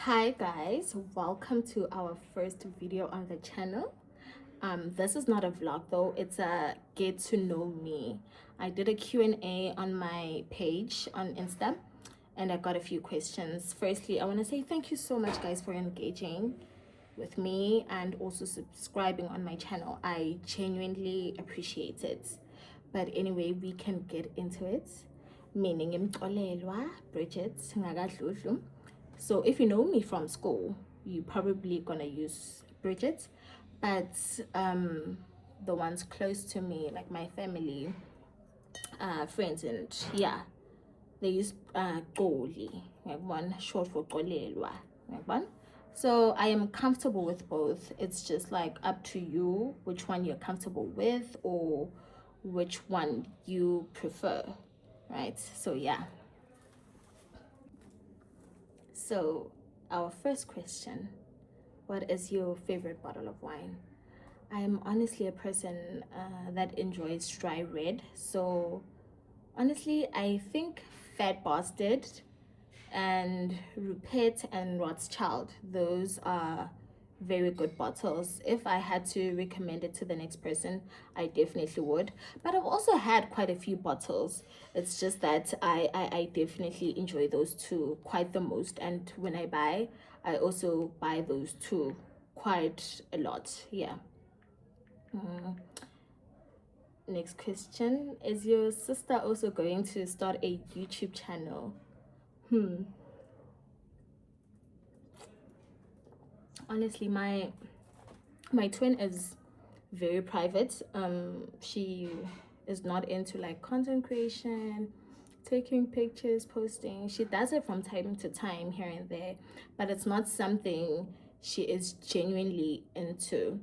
Hi guys, welcome to our first video on the channel. This is not a vlog though, it's a get to know me. I did a Q&A on my page on Insta and I got a few questions. Firstly, I want to say thank you so much guys for engaging with me and also subscribing on my channel. I genuinely appreciate it. But anyway, we can get into it. Meaning imxolelwa Bridget Ngakadludlu. So if you know me from school, you probably gonna use Bridget, but the ones close to me, like my family, friends, and yeah, they use Goli, like one short for Golelwa, like one. So I am comfortable with both. It's just like up to you which one you're comfortable with or which one you prefer, right? So yeah. So our first question, what is your favorite bottle of wine? I'm honestly a person that enjoys dry red. So honestly, I think Fat Bastard and Rupert and Rothschild, those are very good bottles. If I had to recommend it to the next person, I definitely would. But I've also had quite a few bottles. It's just that I definitely enjoy those two quite the most. And when I buy, I also buy those two quite a lot. Yeah. Next question. Is your sister also going to start a YouTube channel? Honestly, my twin is very private. She is not into like content creation, taking pictures, posting. She does it from time to time here and there, but it's not something she is genuinely into.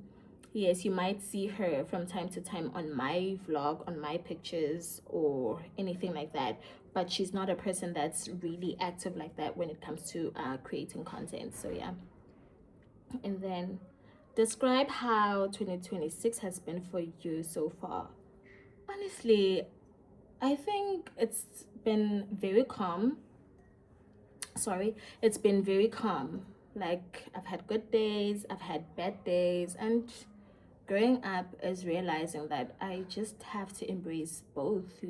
Yes, you might see her from time to time on my vlog, on my pictures, or anything like that. But she's not a person that's really active like that when it comes to creating content. So yeah. And then describe how 2026 has been for you so far. Honestly, I think it's been very calm. Sorry, it's been very calm. Like, I've had good days, I've had bad days, and growing up is realizing that I just have to embrace both,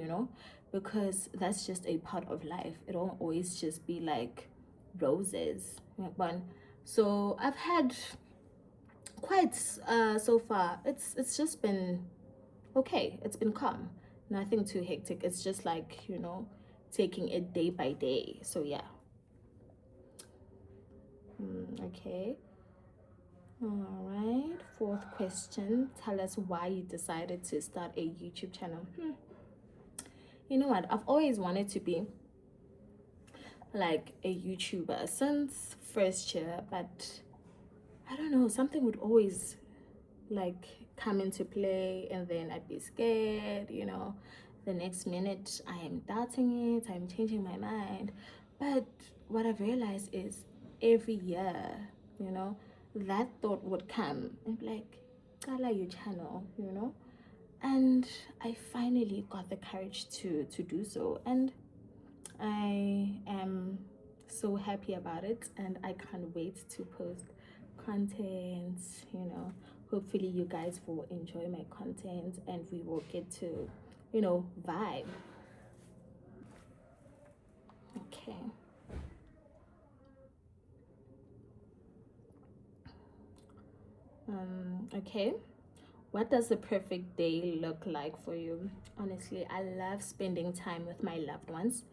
because that's just a part of life. It won't always just be like roses. Like one. So I've had quite so far it's just been okay. It's been calm, nothing too hectic. It's just like, taking it day by day. So yeah. Okay, all right, fourth question. Tell us why you decided to start a YouTube channel. You know what, I've always wanted to be like a YouTuber since first year, but I don't know, something would always like come into play and then I'd be scared, the next minute I am doubting it, I'm changing my mind. But what I've realized is every year, that thought would come and be like, Kala your channel, and I finally got the courage to do so, and I am so happy about it, and I can't wait to post content. Hopefully you guys will enjoy my content and we will get to vibe. Okay. Okay, what does the perfect day look like for you? Honestly, I love spending time with my loved ones.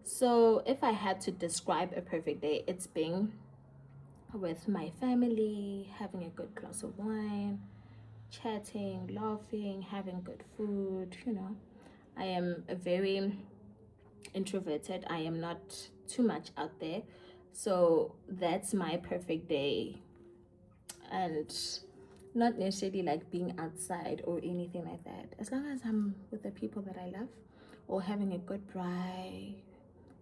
So if I had to describe a perfect day, it's being with my family, having a good glass of wine, chatting, laughing, having good food. I am a very introverted. I am not too much out there. So that's my perfect day. And not necessarily like being outside or anything like that. As long as I'm with the people that I love or having a good braai,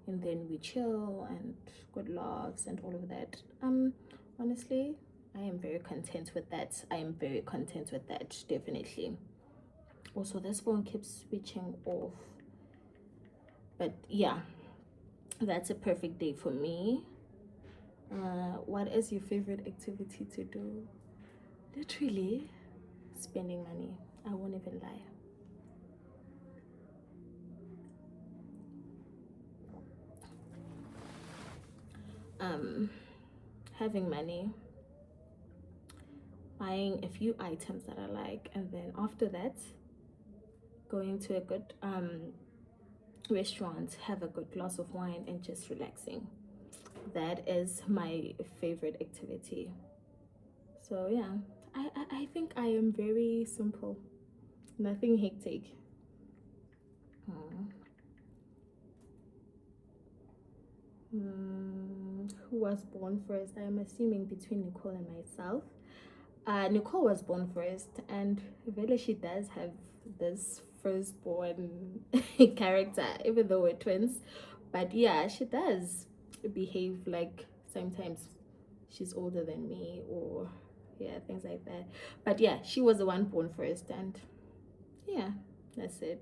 and then we chill and good laughs and all of that. Honestly, I am very content with that. I am very content with that, definitely. Also, this phone keeps switching off. But yeah, that's a perfect day for me. What is your favorite activity to do? Literally, spending money. I won't even lie. Having money, buying a few items that I like, and then after that, going to a good restaurant, have a good glass of wine, and just relaxing. That is my favorite activity. So yeah, I think I am very simple, nothing hectic. Who was born first? I am assuming between Nicole and myself. Nicole was born first, and really she does have this firstborn character, even though we're twins. But yeah, she does behave like sometimes she's older than me, or yeah, things like that. But yeah, she was the one born first, and yeah, that's it.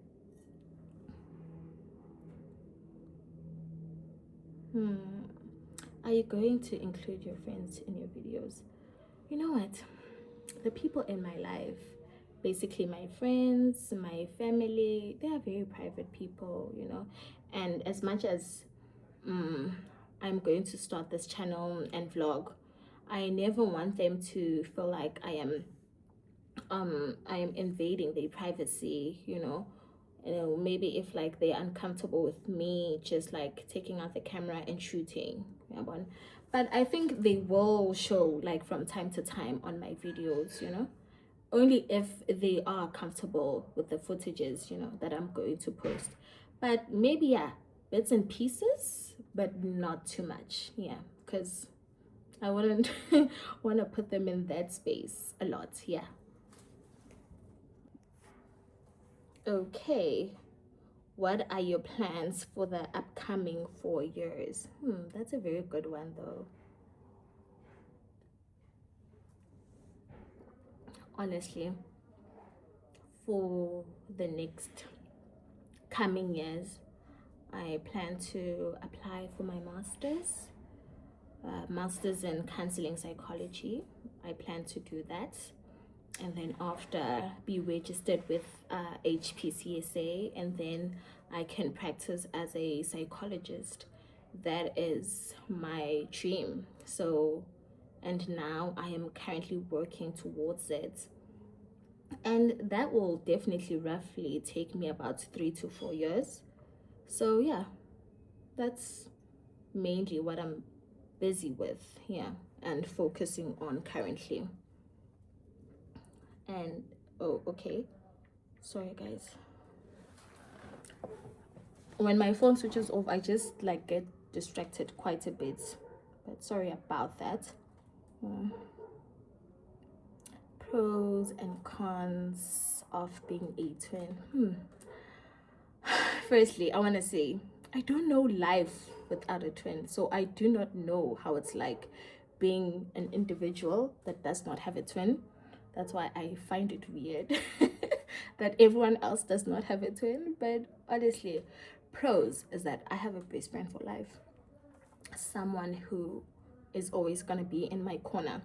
Are you going to include your friends in your videos? You know what? The people in my life, basically my friends, my family, they are very private people, you know. And as much as I'm going to start this channel and vlog, I never want them to feel like I am invading their privacy, you know. Maybe if like they're uncomfortable with me just like taking out the camera and shooting, yeah, but I think they will show like from time to time on my videos, you know, only if they are comfortable with the footages, you know, that I'm going to post. But maybe yeah, bits and pieces, but not too much, yeah, because I wouldn't want to put them in that space a lot, yeah. Okay, what are your plans for the upcoming 4 years? That's a very good one though. Honestly, for the next coming years, I plan to apply for my master's in counseling psychology. I plan to do that, and then after be registered with HPCSA, and then I can practice as a psychologist. That is my dream. So, and now I am currently working towards it, and that will definitely roughly take me about 3 to 4 years. So yeah, that's mainly what I'm busy with, yeah, and focusing on currently. And oh, okay, sorry guys, when my phone switches off I just like get distracted quite a bit, but sorry about that. Pros and cons of being a twin. Firstly, I want to say I don't know life without a twin, so I do not know how it's like being an individual that does not have a twin. That's why I find it weird that everyone else does not have a twin. But honestly, pros is that I have a best friend for life, someone who is always going to be in my corner,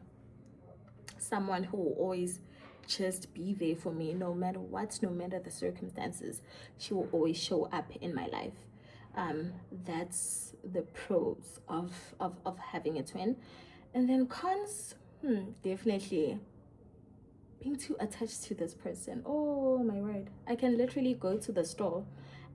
someone who will always just be there for me no matter what, no matter the circumstances. She will always show up in my life. That's the pros of having a twin. And then cons, definitely being too attached to this person. Oh my word, I can literally go to the store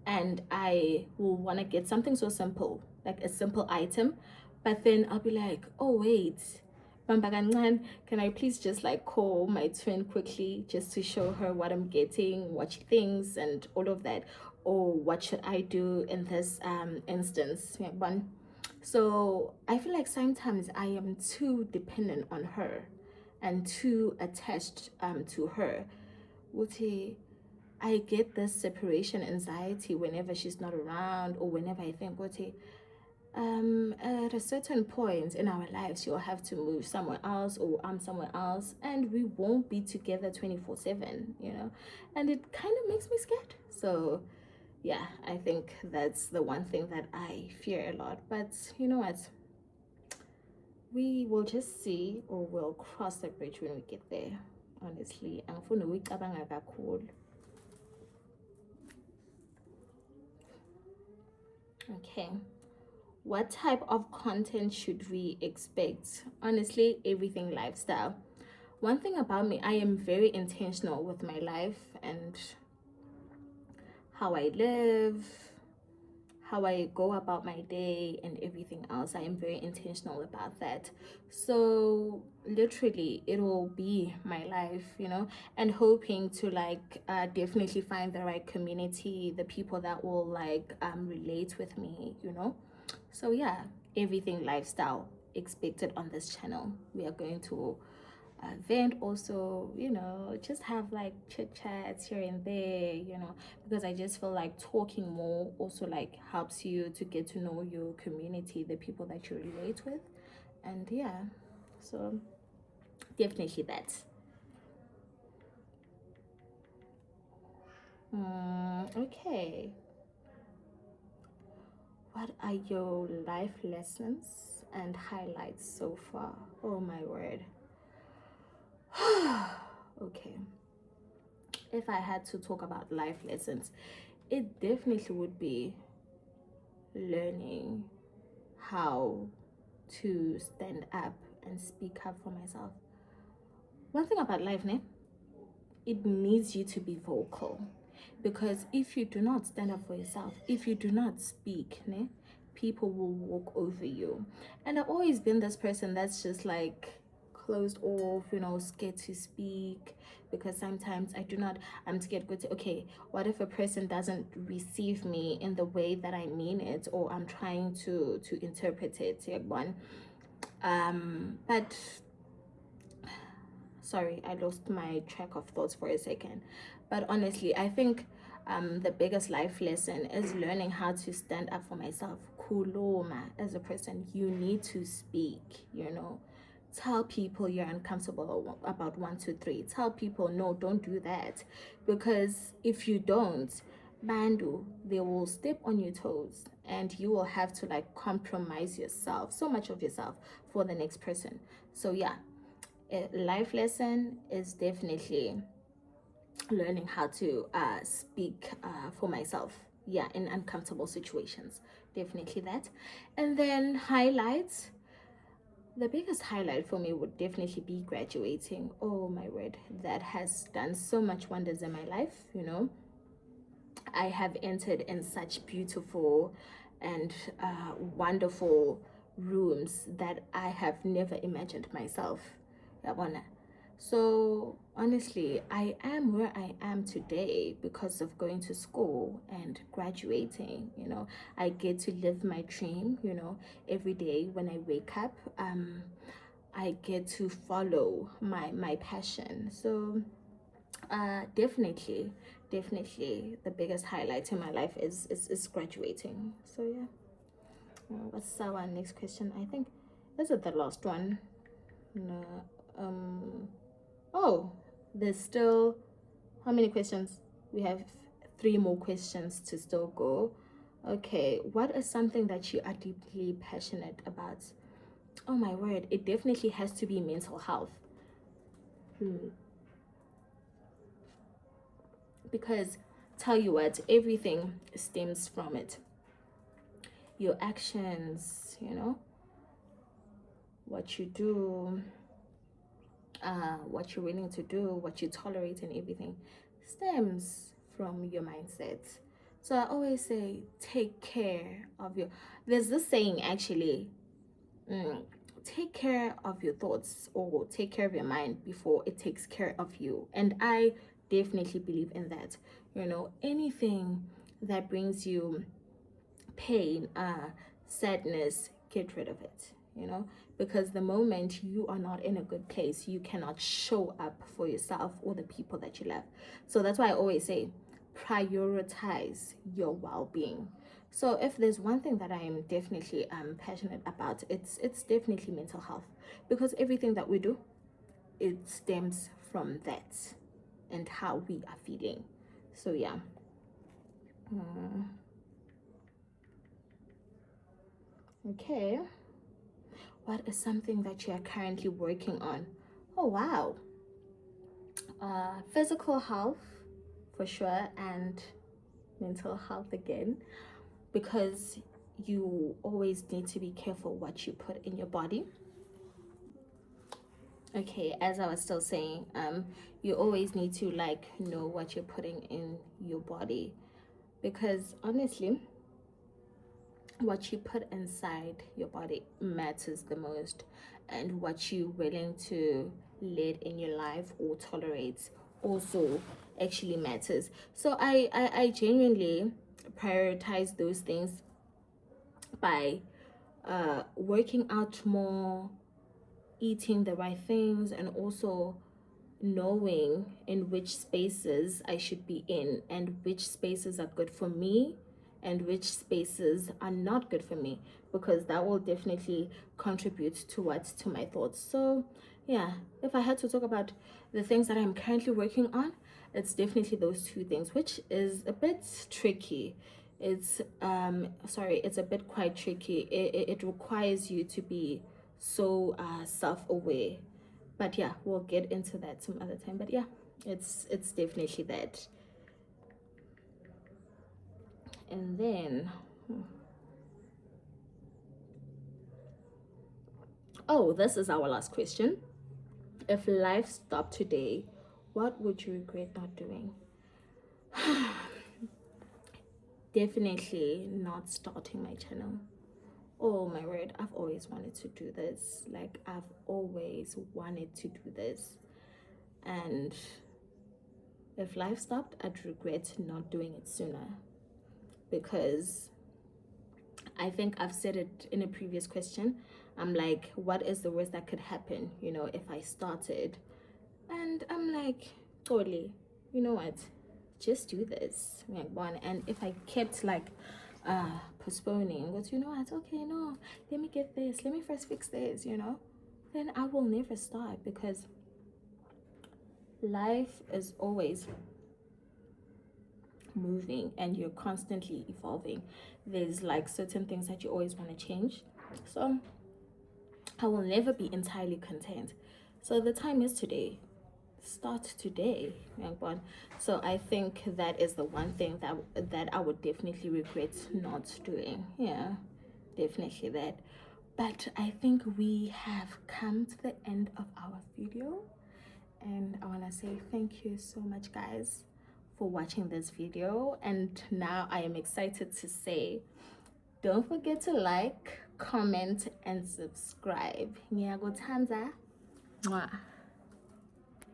and I will want to get something so simple, like a simple item, but then I'll be like, oh wait, Bamba kancane, can I please just like call my twin quickly just to show her what I'm getting, what she thinks, and all of that, or what should I do in this instance, yeah, one. So I feel like sometimes I am too dependent on her and too attached to her. Uti, I get this separation anxiety whenever she's not around, or whenever I think, Uti, at a certain point in our lives, you'll have to move somewhere else, or I'm somewhere else, and we won't be together 24/7, you know, and it kind of makes me scared. So, yeah, I think that's the one thing that I fear a lot. But you know what? we will just see, or we'll cross the bridge when we get there. Honestly, angifuni ukuyicabanga kakhulu. Okay, what type of content should we expect? Honestly, everything lifestyle. One thing about me, I am very intentional with my life and how I live, how I go about my day, and everything else. I am very intentional about that. So literally, it will be my life, and hoping to like definitely find the right community, the people that will like relate with me. So yeah, everything lifestyle expected on this channel. We are going to vent also, just have like chit chats here and there, because I just feel like talking more also like helps you to get to know your community, the people that you relate with. And yeah, so definitely that. Okay, what are your life lessons and highlights so far? Oh my word. Okay, if I had to talk about life lessons, it definitely would be learning how to stand up and speak up for myself. One thing about life, it needs you to be vocal, because if you do not stand up for yourself, if you do not speak, people will walk over you. And I've always been this person that's just like closed off, scared to speak, because sometimes I'm scared to okay, what if a person doesn't receive me in the way that I mean it, or I'm trying to interpret it, one. But sorry, I lost my track of thoughts for a second. But honestly, I think the biggest life lesson is learning how to stand up for myself. Kuloma, as a person, you need to speak. Tell people you're uncomfortable about 1, 2, 3. Tell people, no, don't do that. Because if you don't, Bandu, they will step on your toes and you will have to like compromise yourself, so much of yourself, for the next person. So yeah, a life lesson is definitely learning how to speak for myself, yeah, in uncomfortable situations. Definitely that. And then highlights, the biggest highlight for me would definitely be graduating. Oh my word, that has done so much wonders in my life. I have entered in such beautiful and wonderful rooms that I have never imagined myself. Yabona. So honestly, I am where I am today because of going to school and graduating. I get to live my dream. Every day when I wake up, I get to follow my passion. So definitely the biggest highlight in my life is graduating. So yeah. What's our next question? I think, is it the last one? No. Oh, there's still, how many questions? We have 3 more questions to still go. Okay, what is something that you are deeply passionate about? Oh my word, it definitely has to be mental health. Because tell you what, everything stems from it. Your actions, what you do, what you're willing to do, what you tolerate, and everything stems from your mindset. So I always say, take care of your. There's this saying actually, take care of your thoughts, or take care of your mind before it takes care of you. And I definitely believe in that. Anything that brings you pain, sadness, get rid of it. Because the moment you are not in a good place, you cannot show up for yourself or the people that you love. So that's why I always say, prioritize your well-being. So if there's one thing that I am definitely passionate about, it's definitely mental health, because everything that we do, it stems from that and how we are feeling. So yeah. Okay, what is something that you are currently working on? Oh wow. Physical health for sure, and mental health again, because you always need to be careful what you put in your body. Okay, as I was still saying, you always need to like know what you're putting in your body, because honestly, what you put inside your body matters the most, and what you're willing to let in your life or tolerate also actually matters. So I genuinely prioritize those things by working out more, eating the right things, and also knowing in which spaces I should be in, and which spaces are good for me and which spaces are not good for me, because that will definitely contribute towards to my thoughts. So yeah, if I had to talk about the things that I'm currently working on, it's definitely those two things, which is a bit tricky. It's it's a bit quite tricky. It requires you to be so self-aware, but yeah, we'll get into that some other time. But yeah, it's definitely that. And then oh, this is our last question. If life stopped today, what would you regret not doing? Definitely not starting my channel. Oh my word, I've always wanted to do this. Like, I've always wanted to do this. And if life stopped, I'd regret not doing it sooner, because I think I've said it in a previous question. I'm like, what is the worst that could happen, if I started? And I'm like, totally, you know what? Just do this. Like, one. And if I kept like postponing, but you know what? Okay, no, let me get this. Let me first fix this, then I will never start, because life is always moving and you're constantly evolving. There's like certain things that you always want to change. So I will never be entirely content. So the time is today. Start today, young one. So I think that is the one thing that I would definitely regret not doing. Yeah, definitely that. But I think we have come to the end of our video, and I want to say thank you so much, guys, for watching this video. And now I am excited to say, don't forget to like, comment, and subscribe. Ngiyakuthanda. Mwah.